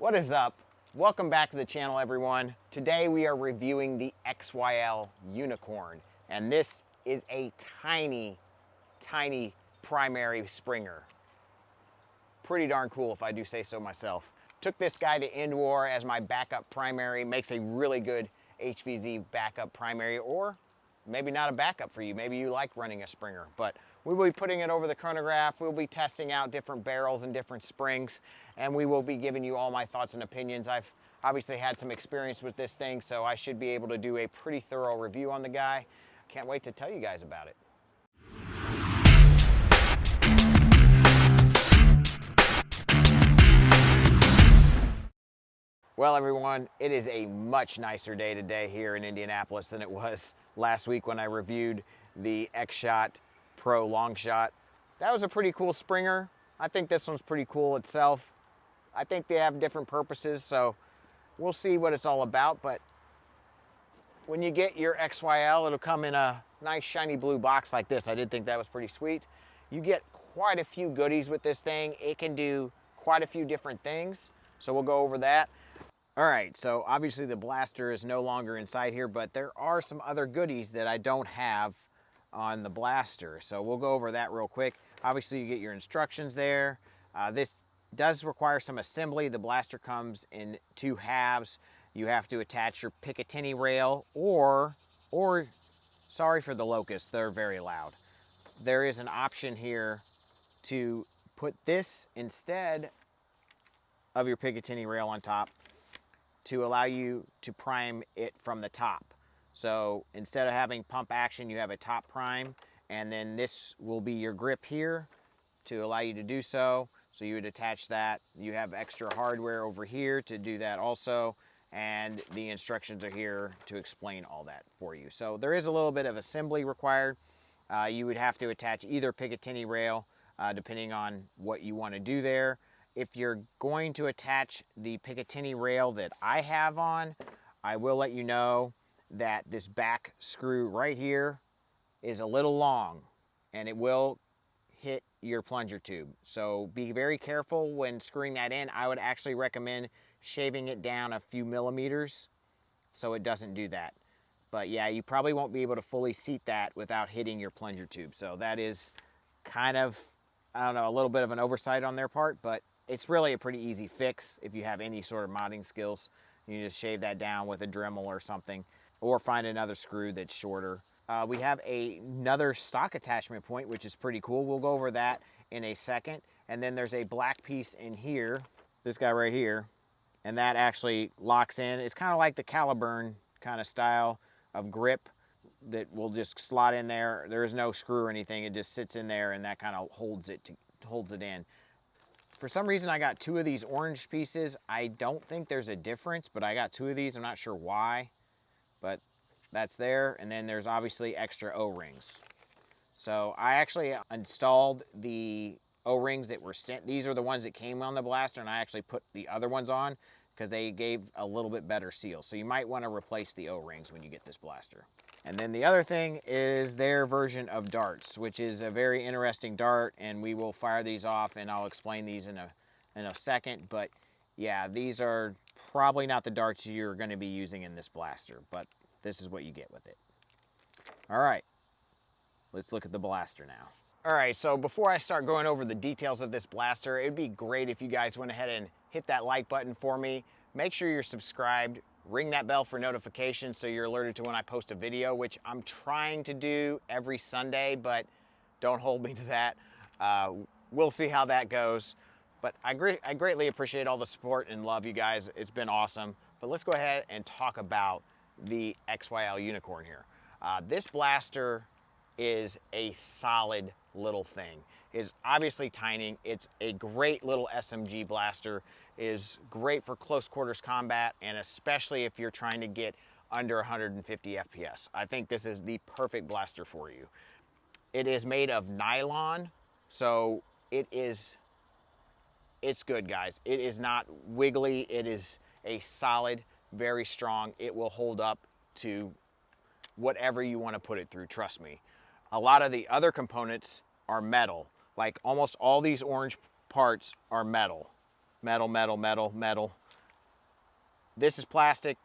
What is up? Welcome back to the channel, everyone. Today we are reviewing the XYL Unicorn, and this is a tiny primary springer. Pretty darn cool if I do say so myself. Took this guy to Endwar as my backup primary. Makes a really good HVZ backup primary, or maybe not a backup for you. Maybe you like running a springer, but we will be putting it over the chronograph. We'll be testing out different barrels and different springs, and we will be giving you all my thoughts and opinions. I've obviously had some experience with this thing, so I should be able to do a pretty thorough review on the guy. Can't wait to tell you guys about it. Well, everyone, it is a much nicer day today here in Indianapolis than it was last week when I reviewed the X-Shot Pro Long Shot. That was a pretty cool springer. I think this one's pretty cool itself. I think they have different purposes, so we'll see what it's all about. But when you get your XYL, it'll come in a nice shiny blue box like this. I did think that was pretty sweet. You get quite a few goodies with this thing. It can do quite a few different things, so we'll go over that. All right, so obviously the blaster is no longer inside here, but there are some other goodies that I don't have on the blaster. So we'll go over that real quick. Obviously you get your instructions there. This does require some assembly. The blaster comes in two halves. You have to attach your Picatinny rail or sorry for the locusts, they're very loud. There is an option here to put this instead of your Picatinny rail on top, to allow you to prime it from the top. So instead of having pump action, you have a top prime, and then this will be your grip here to allow you to do so. So you would attach that. You have extra hardware over here to do that also, and the instructions are here to explain all that for you. So there is a little bit of assembly required. You would have to attach either Picatinny rail, depending on what you want to do there. If you're going to attach the Picatinny rail that I have on, I will let you know that this back screw right here is a little long and it will hit your plunger tube. So be very careful when screwing that in. I would actually recommend shaving it down a few millimeters so it doesn't do that. But yeah, you probably won't be able to fully seat that without hitting your plunger tube. So that is kind of, I don't know, a little bit of an oversight on their part, but it's really a pretty easy fix if you have any sort of modding skills. You just shave that down with a Dremel or something, or find another screw that's shorter. We have another stock attachment point, which is pretty cool. We'll go over that in a second. And then there's a black piece in here, this guy right here, and that actually locks in. It's kind of like the Caliburn kind of style of grip that will just slot in there. There is no screw or anything. It just sits in there, and that kind of holds it in. For some reason, I got two of these orange pieces. I don't think there's a difference, but I got two of these. I'm not sure why, but that's there. And then there's obviously extra O-rings. So I actually installed the O-rings that were sent. These are the ones that came on the blaster, and I actually put the other ones on because they gave a little bit better seal. So you might want to replace the O-rings when you get this blaster. And then the other thing is their version of darts, which is a very interesting dart, and we will fire these off, and I'll explain these in a second. But yeah, these are probably not the darts you're going to be using in this blaster, but this is what you get with it. All right, let's look at the blaster now. All right, so before I start going over the details of this blaster, it'd be great if you guys went ahead and hit that like button for me. Make sure you're subscribed. Ring that bell for notifications so you're alerted to when I post a video, which I'm trying to do every Sunday, but don't hold me to that. We'll see how that goes. But I greatly appreciate all the support and love, you guys. It's been awesome. But let's go ahead and talk about the XYL Unicorn here. This blaster is a solid little thing. It's obviously tiny. It's a great little SMG blaster. Is great for close quarters combat, and especially if you're trying to get under 150 FPS. I think this is the perfect blaster for you. It is made of nylon, so it's good, guys. It is not wiggly. It is a solid, very strong. It will hold up to whatever you want to put it through, trust me. A lot of the other components are metal. Like almost all these orange parts are metal. Metal. this is plastic,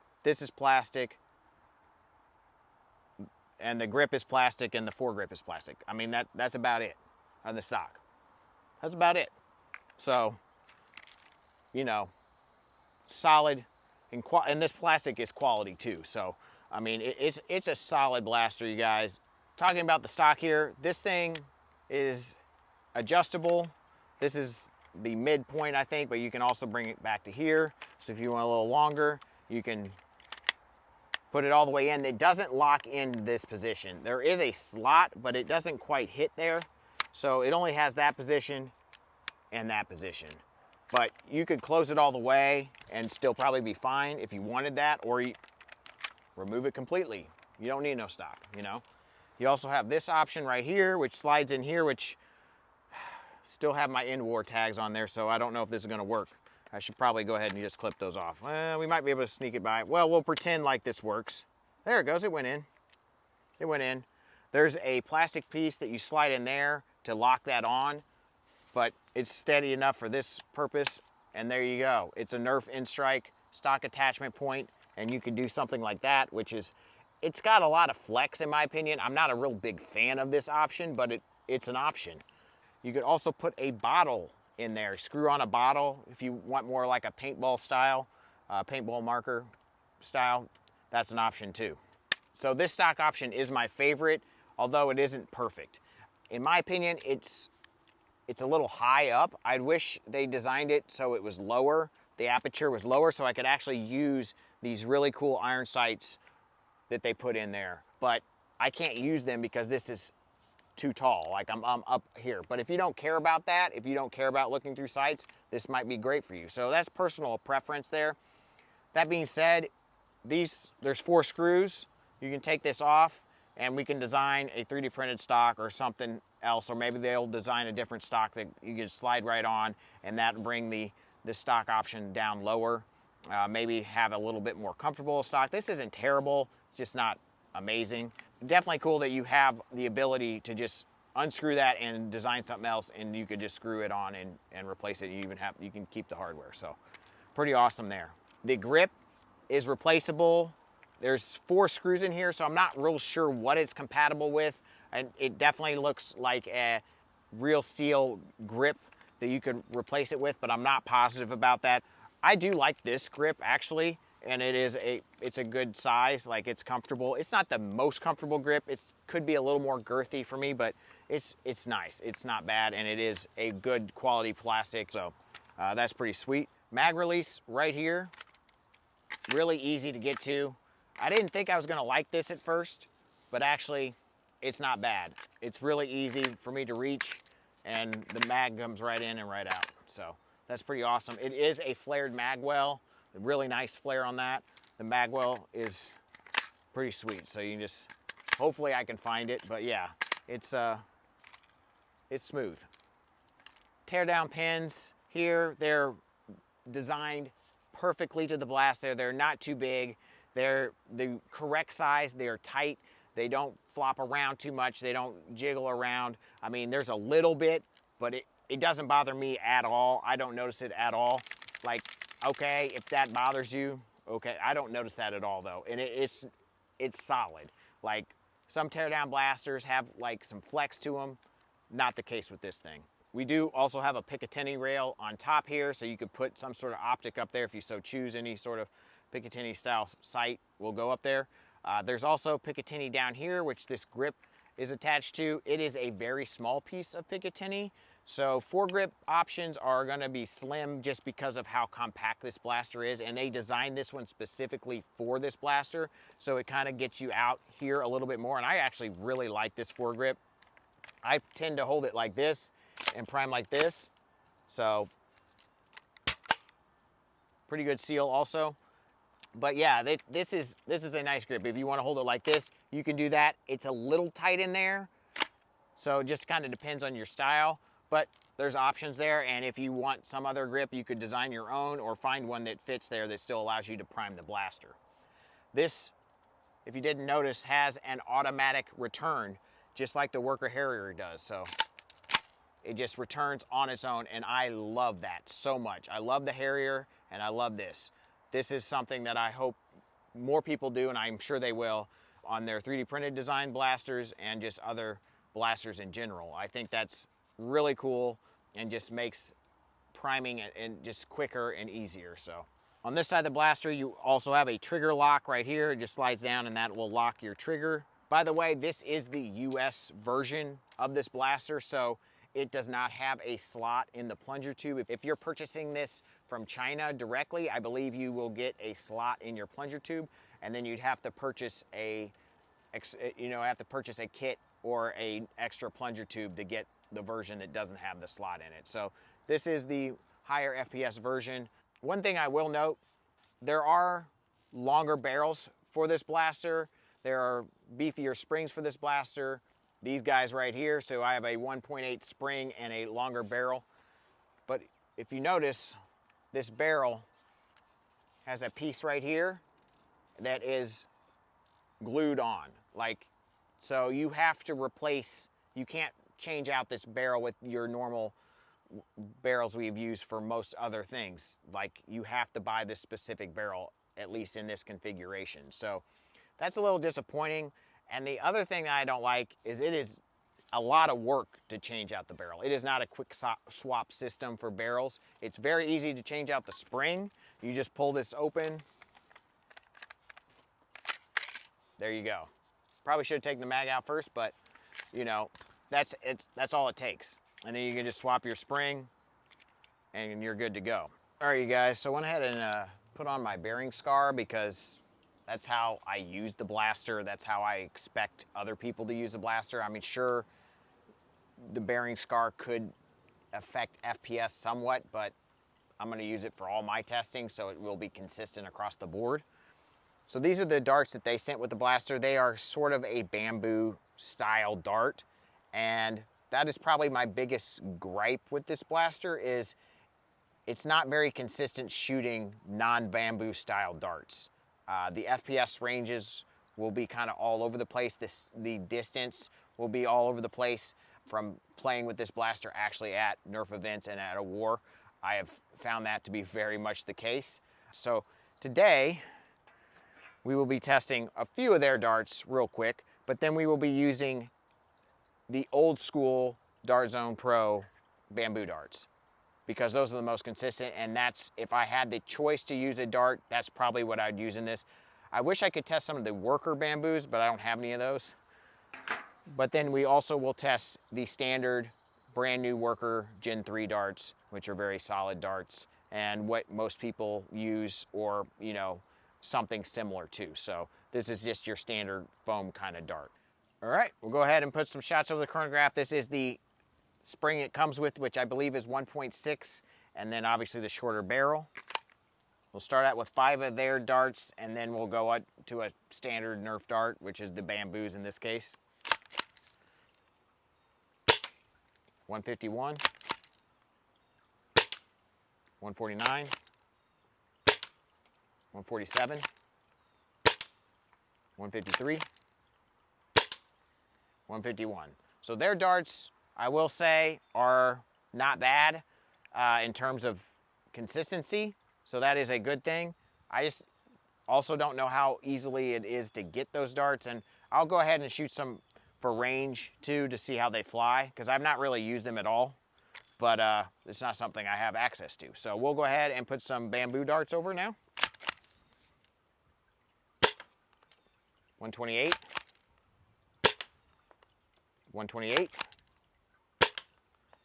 and the grip is plastic, and the foregrip is plastic. I mean, that's about it on the stock. That's about it. So, you know, solid, and this plastic is quality too. So, I mean, it's a solid blaster, you guys. Talking about the stock here, this thing is adjustable. This is the midpoint, I think, but you can also bring it back to here. So if you want a little longer, you can put it all the way in. It doesn't lock in this position. There is a slot, but it doesn't quite hit there. So it only has that position and that position. But you could close it all the way and still probably be fine if you wanted that, or you remove it completely. You don't need no stock, you know. You also have this option right here, which slides in here, which still have my Endwar tags on there, so I don't know if this is gonna work. I should probably go ahead and just clip those off. We might be able to sneak it by. Well, we'll pretend like this works. There it goes, it went in. It went in. There's a plastic piece that you slide in there to lock that on, but it's steady enough for this purpose, and there you go. It's a Nerf N-Strike stock attachment point, and you can do something like that, which is, it's got a lot of flex in my opinion. I'm not a real big fan of this option, but it's an option. You could also put a bottle in there, screw on a bottle if you want more like a paintball style, paintball marker style, that's an option too. So this stock option is my favorite, although it isn't perfect. In my opinion, it's a little high up. I wish they designed it so it was lower, the aperture was lower, so I could actually use these really cool iron sights that they put in there. But I can't use them because this is too tall, like I'm up here. But if you don't care about that, if you don't care about looking through sights, this might be great for you. So that's personal preference there. That being said, there's 4 screws. You can take this off and we can design a 3D printed stock or something else, or maybe they'll design a different stock that you can slide right on, and that bring the stock option down lower. Maybe have a little bit more comfortable stock. This isn't terrible, it's just not amazing. Definitely cool that you have the ability to just unscrew that and design something else, and you could just screw it on and replace it. You can keep the hardware, so pretty awesome there. The grip is replaceable. There's 4 screws in here, so I'm not real sure what it's compatible with, and it definitely looks like a real steel grip that you could replace it with, but I'm not positive about that. I do like this grip actually, and it's a good size, like it's comfortable. It's not the most comfortable grip. It could be a little more girthy for me, but it's nice. It's not bad, and it is a good quality plastic, so that's pretty sweet. Mag release right here, really easy to get to. I didn't think I was gonna like this at first, but actually it's not bad. It's really easy for me to reach, and the mag comes right in and right out, so that's pretty awesome. It is a flared mag well. A really nice flare on that. The mag well is pretty sweet, so you can just, hopefully I can find it, but yeah, it's smooth. Tear down pins here, they're designed perfectly to the blaster. They're not too big. They're the correct size. They're tight. They don't flop around too much. They don't jiggle around. I mean, there's a little bit, but it doesn't bother me at all. I don't notice it at all. Like, okay, if that bothers you, okay. I don't notice that at all though. And it's solid. Like some teardown blasters have like some flex to them. Not the case with this thing. We do also have a Picatinny rail on top here, so you could put some sort of optic up there if you so choose. Any sort of Picatinny style sight will go up there. There's also Picatinny down here, which this grip is attached to. It is a very small piece of Picatinny. So foregrip options are gonna be slim just because of how compact this blaster is, and they designed this one specifically for this blaster, so it kind of gets you out here a little bit more, and I actually really like this foregrip. I tend to hold it like this and prime like this, so pretty good seal also. But yeah, this is a nice grip. If you want to hold it like this, you can do that. It's a little tight in there, so it just kind of depends on your style. But there's options there, and if you want some other grip, you could design your own or find one that fits there that still allows you to prime the blaster. This, if you didn't notice, has an automatic return, just like the Worker Harrier does. So it just returns on its own, and I love that so much. I love the Harrier, and I love this. this is something that I hope more people do, and I'm sure they will, on their 3D printed design blasters and just other blasters in general. I think that's really cool and just makes priming and just quicker and easier. So on this side of the blaster, you also have a trigger lock right here. It just slides down and that will lock your trigger. By the way, this is the US version of this blaster, so it does not have a slot in the plunger tube. If you're purchasing this from China directly, I believe you will get a slot in your plunger tube, and then you'd have to purchase a kit or a extra plunger tube to get the version that doesn't have the slot in it. So this is the higher FPS version. One thing I will note, there are longer barrels for this blaster. There are beefier springs for this blaster. These guys right here, so I have a 1.8 spring and a longer barrel. But if you notice, this barrel has a piece right here that is glued on. So you have to replace, you can't change out this barrel with your normal barrels we've used for most other things. Like, you have to buy this specific barrel, at least in this configuration. So that's a little disappointing. And the other thing that I don't like is it is a lot of work to change out the barrel. It is not a quick swap system for barrels. It's very easy to change out the spring. You just pull this open. There you go. Probably should have taken the mag out first, but you know, that's all it takes. And then you can just swap your spring and you're good to go. All right, you guys, so I went ahead and put on my bearing scar because that's how I use the blaster. That's how I expect other people to use the blaster. I mean, sure, the bearing scar could affect FPS somewhat, but I'm gonna use it for all my testing, so it will be consistent across the board. So these are the darts that they sent with the blaster. They are sort of a bamboo style dart, and that is probably my biggest gripe with this blaster is it's not very consistent shooting non-bamboo style darts. The FPS ranges will be kind of all over the place. The distance will be all over the place from playing with this blaster actually at Nerf events and at a war. I have found that to be very much the case. So today, we will be testing a few of their darts real quick, but then we will be using the old school Dart Zone Pro bamboo darts because those are the most consistent, and that's, if I had the choice to use a dart, that's probably what I'd use in this. I wish I could test some of the Worker bamboos, but I don't have any of those. But then we also will test the standard brand new Worker Gen 3 darts, which are very solid darts and what most people use, or you know, something similar to. So this is just your standard foam kind of dart. All right, we'll go ahead and put some shots over the chronograph. This is the spring it comes with, which I believe is 1.6, and then obviously the shorter barrel. We'll start out with 5 of their darts, and then we'll go up to a standard Nerf dart, which is the bamboos in this case. 151, 149, 147, 153, 151. So their darts, I will say, are not bad in terms of consistency. So that is a good thing. I just also don't know how easily it is to get those darts, and I'll go ahead and shoot some for range too to see how they fly, because I've not really used them at all, but it's not something I have access to. So we'll go ahead and put some bamboo darts over now. 128, 128,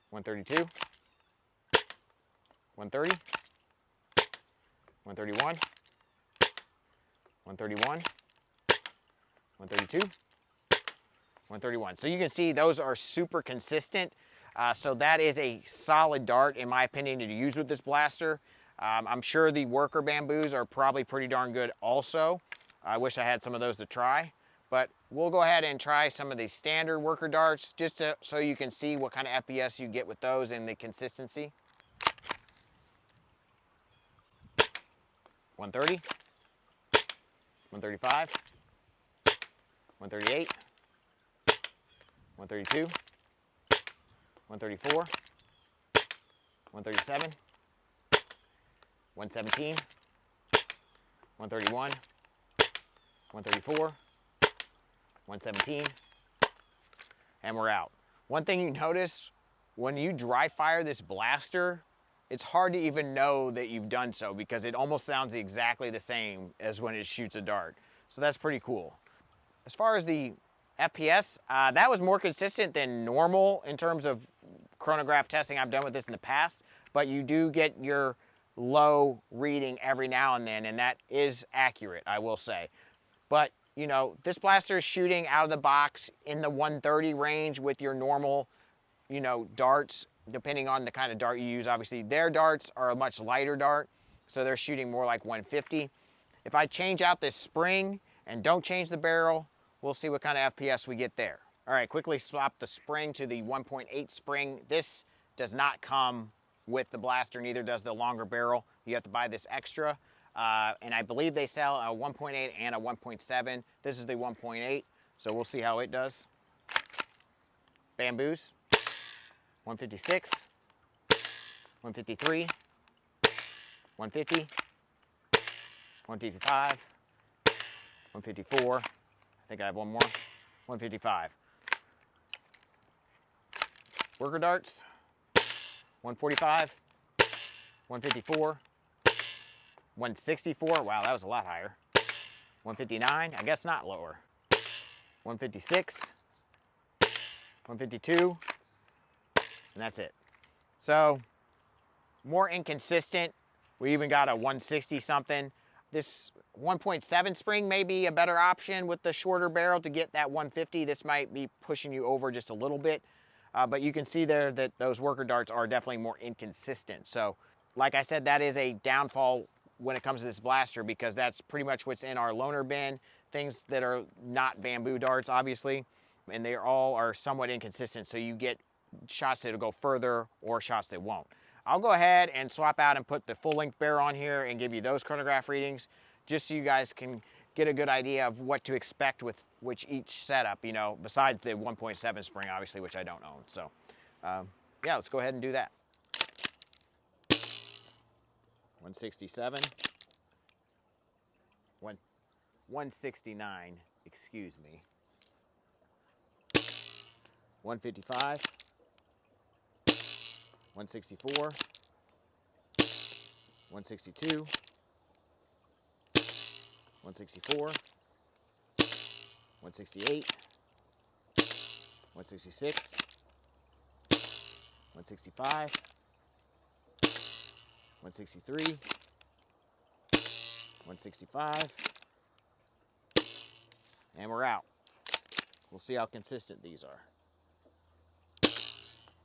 132, 130, 131, 131, 132, 131. So you can see those are super consistent. So that is a solid dart, in my opinion, to use with this blaster. I'm sure the Worker bamboos are probably pretty darn good also. I wish I had some of those to try. But we'll go ahead and try some of the standard Worker darts just so you can see what kind of FPS you get with those and the consistency. 130, 135, 138, 132, 134, 137, 117, 131, 134, 117, and we're out. One thing you notice, when you dry fire this blaster, it's hard to even know that you've done so because it almost sounds exactly the same as when it shoots a dart. So that's pretty cool. As far as the FPS, that was more consistent than normal in terms of chronograph testing I've done with this in the past, but you do get your low reading every now and then, and that is accurate, I will say. But, you know, this blaster is shooting out of the box in the 130 range with your normal, you know, darts, depending on the kind of dart you use. Obviously, their darts are a much lighter dart, so they're shooting more like 150. If I change out this spring and don't change the barrel, we'll see what kind of FPS we get there. All right, quickly swap the spring to the 1.8 spring. This does not come with the blaster, neither does the longer barrel. You have to buy this extra. And I believe they sell a 1.8 and a 1.7. This is the 1.8, so we'll see how it does. Bamboos, 156, 153, 150, 155, 154. I think I have one more. 155. Worker darts, 145, 154, 164. Wow, that was a lot higher. 159, I guess not lower. 156, 152, and that's it. So, more inconsistent. We even got a 160 something. This 1.7 spring may be a better option with the shorter barrel to get that 150. This might be pushing you over just a little bit. But you can see there that those worker darts are definitely more inconsistent. So, like I said, that is a downfall when it comes to this blaster because that's pretty much what's in our loaner bin. Things that are not bamboo darts, obviously, and they all are somewhat inconsistent. So you get shots that'll go further or shots that won't. I'll go ahead and swap out and put the full-length barrel on here and give you those chronograph readings just so you guys can get a good idea of what to expect with each setup, you know, besides the 1.7 spring, obviously, which I don't own. So, yeah, let's go ahead and do that. 167, 169, excuse me. 155, 164, 162, 164, 168, 166, 165, 163, 165, and we're out. We'll see how consistent these are.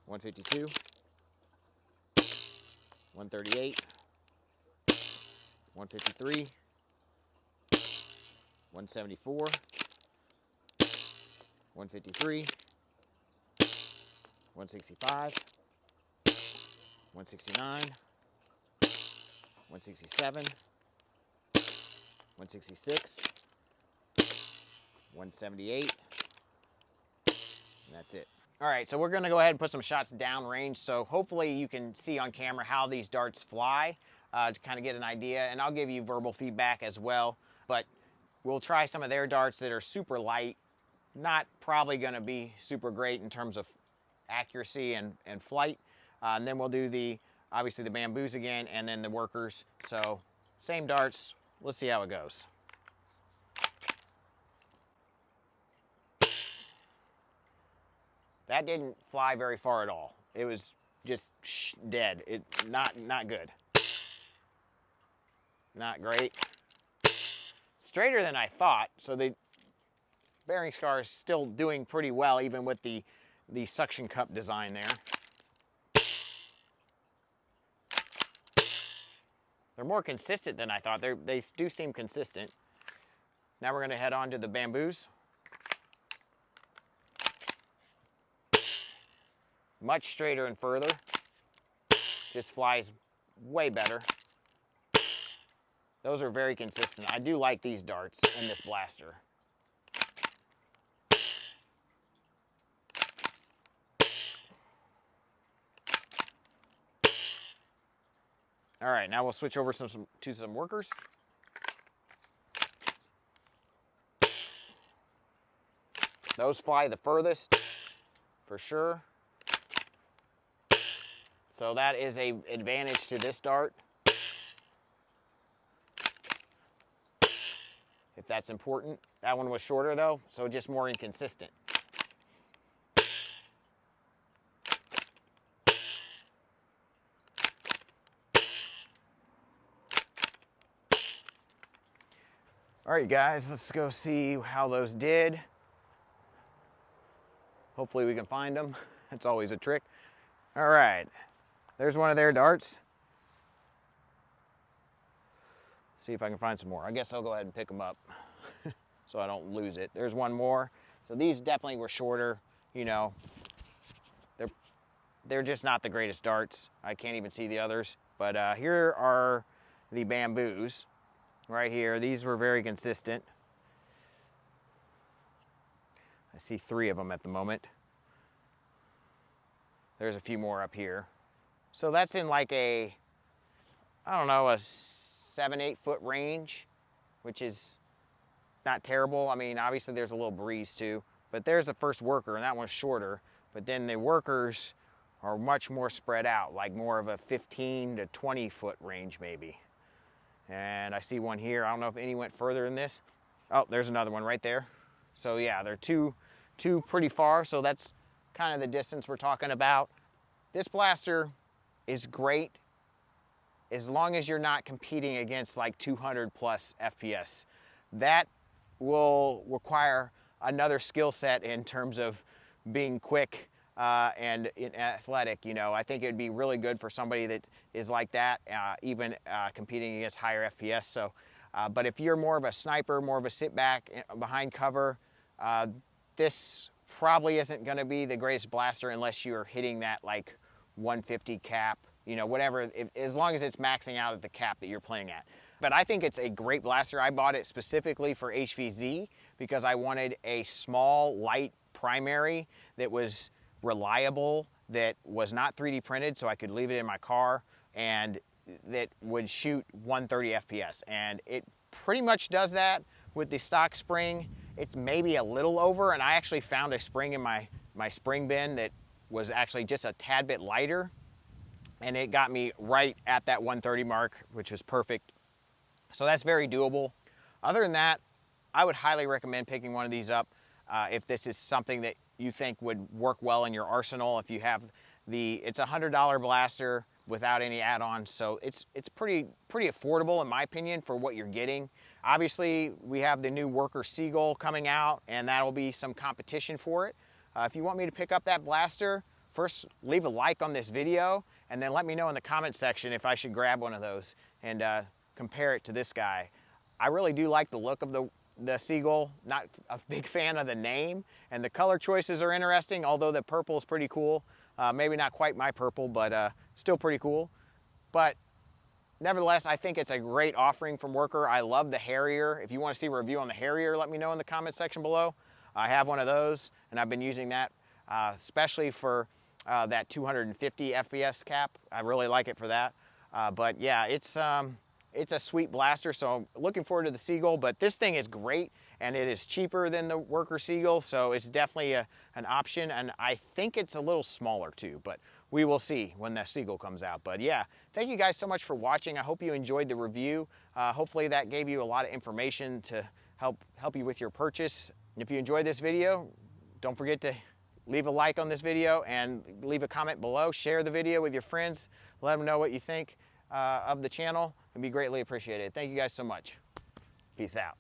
152, 138, 153, 174, 153, 165, 169, 167, 166, 178, and that's it. All right, so we're gonna go ahead and put some shots downrange, so hopefully you can see on camera how these darts fly to kind of get an idea, and I'll give you verbal feedback as well, but we'll try some of their darts that are super light, not probably gonna be super great in terms of accuracy and flight, and then we'll do obviously the bamboos again, and then the workers, so same darts, let's see how it goes. That didn't fly very far at all. It was just dead. Not good. Not great. Straighter than I thought, so the bearing scar is still doing pretty well, even with the suction cup design there. They're more consistent than I thought. They do seem consistent. Now we're gonna head on to the bamboos. Much straighter and further. Just flies way better. Those are very consistent. I do like these darts in this blaster. All right, now we'll switch over to some workers. Those fly the furthest, for sure. So that is an advantage to this dart, if that's important. That one was shorter though, so just more inconsistent. All right, guys, let's go see how those did. Hopefully we can find them. That's always a trick. All right, there's one of their darts. See if I can find some more. I guess I'll go ahead and pick them up so I don't lose it. There's one more. So these definitely were shorter. You know, they're just not the greatest darts. I can't even see the others. But here are the bamboos right here. These were very consistent. I see 3 of them at the moment. There's a few more up here. So that's in like a, I don't know, a 7-8 foot range, which is not terrible. I mean, obviously there's a little breeze too, but there's the first worker, and that one's shorter. But then the workers are much more spread out, like more of a 15 to 20 foot range maybe. And I see one here. I don't know if any went further than this. Oh, there's another one right there. So yeah, they're two pretty far. So that's kind of the distance we're talking about. This blaster is great as long as you're not competing against like 200 plus FPS. That will require another skill set in terms of being quick and athletic. You know, I think it'd be really good for somebody that is like that, even competing against higher FPS. So, but if you're more of a sniper, more of a sit back behind cover, this probably isn't going to be the greatest blaster unless you're hitting that like 150 cap, you know, whatever, as long as it's maxing out at the cap that you're playing at. But I think it's a great blaster. I bought it specifically for HVZ because I wanted a small, light primary that was reliable, that was not 3D printed, so I could leave it in my car, and that would shoot 130 FPS. And it pretty much does that with the stock spring. It's maybe a little over, and I actually found a spring in my spring bin that was actually just a tad bit lighter, and it got me right at that 130 mark, which was perfect. So that's very doable. Other than that, I would highly recommend picking one of these up if this is something that you think would work well in your arsenal. If you have it's a $100 blaster without any add-ons, so it's pretty affordable in my opinion for what you're getting. Obviously, we have the new Worker Seagull coming out, and that'll be some competition for it. If you want me to pick up that blaster, first leave a like on this video, and then let me know in the comment section if I should grab one of those and compare it to this guy. I really do like the look of the Seagull. Not a big fan of the name, and the color choices are interesting, although the purple is pretty cool. Maybe not quite my purple, but still pretty cool. But nevertheless, I think it's a great offering from Worker. I love the Harrier. If you want to see a review on the Harrier, let me know in the comment section below. I have one of those, and I've been using that especially for that 250 FPS cap. I really like it for that. But yeah, it's a sweet blaster, so I'm looking forward to the Seagull. But this thing is great, and it is cheaper than the Worker Seagull, so it's definitely an option. And I think it's a little smaller too, but we will see when the Seagull comes out. But yeah, thank you guys so much for watching. I hope you enjoyed the review. Hopefully that gave you a lot of information to help you with your purchase. If you enjoyed this video, don't forget to leave a like on this video and leave a comment below. Share the video with your friends. Let them know what you think of the channel. It'd be greatly appreciated. Thank you guys so much. Peace out.